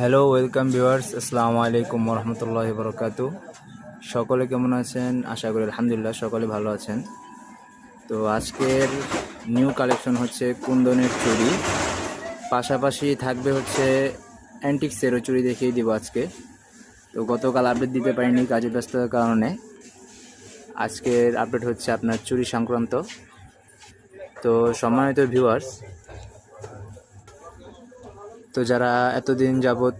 Hello welcome viewers, আসসালামু আলাইকুম রহমতুল্লাহি বরকাতু। সকলে কেমন আছেন? আশা করি আলহামদুলিল্লাহ সকলে ভালো আছেন। তো আজকের নিউ কালেকশন হচ্ছে কুন্দনের চুড়ি, পাশাপাশি থাকবে হচ্ছে অ্যান্টিক্সেরও চুড়ি দেখিয়ে দিব আজকে। তো গতকাল আপডেট দিতে পারিনি কাজের ব্যস্ততার কারণে। আজকের আপডেট হচ্ছে আপনার চুড়ি সংক্রান্ত। তো সম্মানিত ভিউয়ার্স, তো যারা এতদিন যাবৎ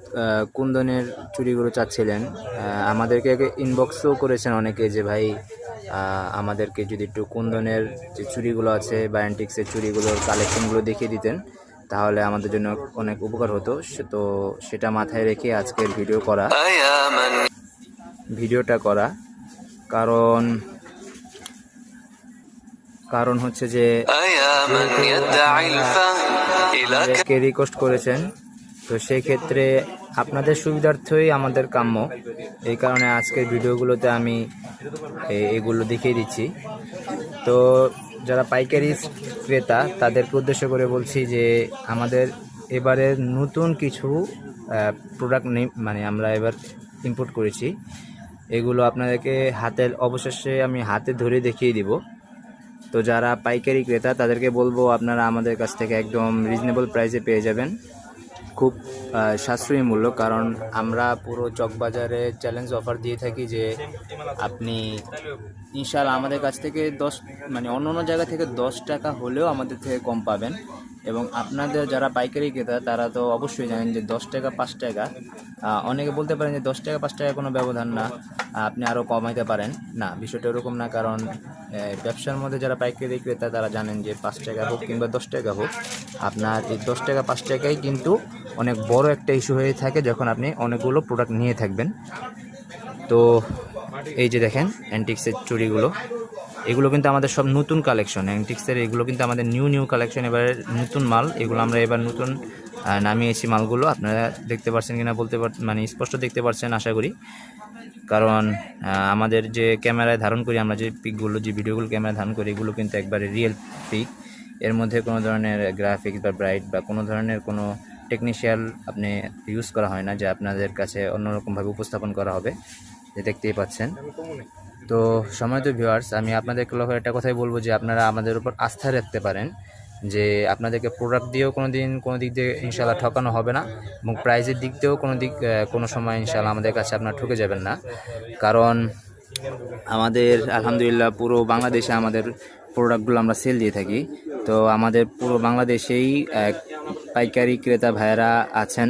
কুন্দনের চুড়িগুলো চাচ্ছিলেন, আমাদেরকে ইনবক্সও করেছেন অনেকে যে ভাই আমাদেরকে যদি একটু কুন্দনের যে চুড়িগুলো আছে বা অ্যান্টিক্সের চুড়িগুলোর কালেকশনগুলো দেখিয়ে দিতেন তাহলে আমাদের জন্য অনেক উপকার হতো। তো সেটা মাথায় রেখে আজকের ভিডিওটা করা। কারণ কারণ হচ্ছে যে আমাদেরকে রিকোয়েস্ট করেছেন, তো সেই ক্ষেত্রে আপনাদের সুবিধার্থই আমাদের কাম্য। এই কারণে আজকের ভিডিওগুলোতে আমি এগুলো দেখিয়ে দিচ্ছি। তো যারা পাইকারি ক্রেতা তাদেরকে উদ্দেশ্য করে বলছি যে আমাদের এবারের নতুন কিছু প্রোডাক্ট মানে আমরা এবার ইম্পোর্ট করেছি। এগুলো আপনাদেরকে অবশেষে আমি হাতে ধরে দেখিয়ে দিব। তো যারা পাইকারি ক্রেতা তাদেরকে বলবো আপনারা আমাদের কাছ থেকে একদম রিজনেবল প্রাইসে পেয়ে যাবেন, খুব সাশ্রয়ী মূল্য। কারণ আমরা পুরো চকবাজারে চ্যালেঞ্জ অফার দিয়ে থাকি যে আপনি ইনশাআল্লাহ আমাদের কাছ থেকে মানে অন্য অন্য জায়গা থেকে 10 টাকা হলেও আমাদের থেকে কম পাবেন। এবং আপনাদের যারা পাইকারি ক্রেতা তারা তো অবশ্যই জানেন যে 10 টাকা 5 টাকা, অনেকে বলতে পারেন যে 10 টাকা 5 টাকা কোনো ব্যবধান না, আপনি আরও কমাইতে পারেন। না, বিষয়টা এরকম না। কারণ ব্যবসার মধ্যে যারা পাইকারি ক্রেতা তারা জানেন যে 5 টাকা হোক কিংবা 10 টাকা হোক, আপনার এই 10 টাকা 5 টাকাই কিন্তু অনেক বড় একটা ইস্যু হয়ে থাকে যখন আপনি অনেকগুলো প্রোডাক্ট নিয়ে থাকবেন। তো এই যে দেখেন অ্যান্টিক্সের চুড়িগুলো, এগুলো কিন্তু আমাদের সব নতুন কালেকশন। অ্যান্টিক্সের এগুলো কিন্তু আমাদের নিউ কালেকশন, এবার নতুন মাল। এগুলো আমরা এবার নতুন নামিয়েছি মালগুলো। আপনারা দেখতে পাচ্ছেন কিনা মানে স্পষ্ট দেখতে পাচ্ছেন আশা করি। কারণ আমাদের যে ক্যামেরায় ধারণ করি আমরা, যে পিকগুলো যে ভিডিওগুলো ক্যামেরায় ধারণ করি, এগুলো কিন্তু একবারে রিয়েল পিক। এর মধ্যে কোনো ধরনের গ্রাফিক্স বা ব্রাইট বা কোনো ধরনের কোনো টেকনিশিয়াল আপনি ইউজ করা হয় না, যে আপনাদের কাছে অন্যরকমভাবে উপস্থাপন করা হবে, যে দেখতেই পাচ্ছেন। তো সম্মানিত ভিউয়ার্স, আমি আপনাদেরকে একটা কথাই বলবো যে আপনারা আমাদের উপর আস্থা রাখতে পারেন যে আপনাদেরকে প্রোডাক্ট দিয়েও কোনো দিক দিয়ে ইনশাআল্লাহ ঠকানো হবে না, এবং প্রাইজের দিক দিয়েও কোনো সময় ইনশাআল্লাহ আমাদের কাছে আপনারা ঠকে যাবেন না। কারণ আমাদের আলহামদুলিল্লাহ পুরো বাংলাদেশে আমাদের প্রোডাক্টগুলো আমরা সেল দিয়ে থাকি। তো আমাদের পুরো বাংলাদেশেই পাইকারি ক্রেতা ভাইয়েরা আছেন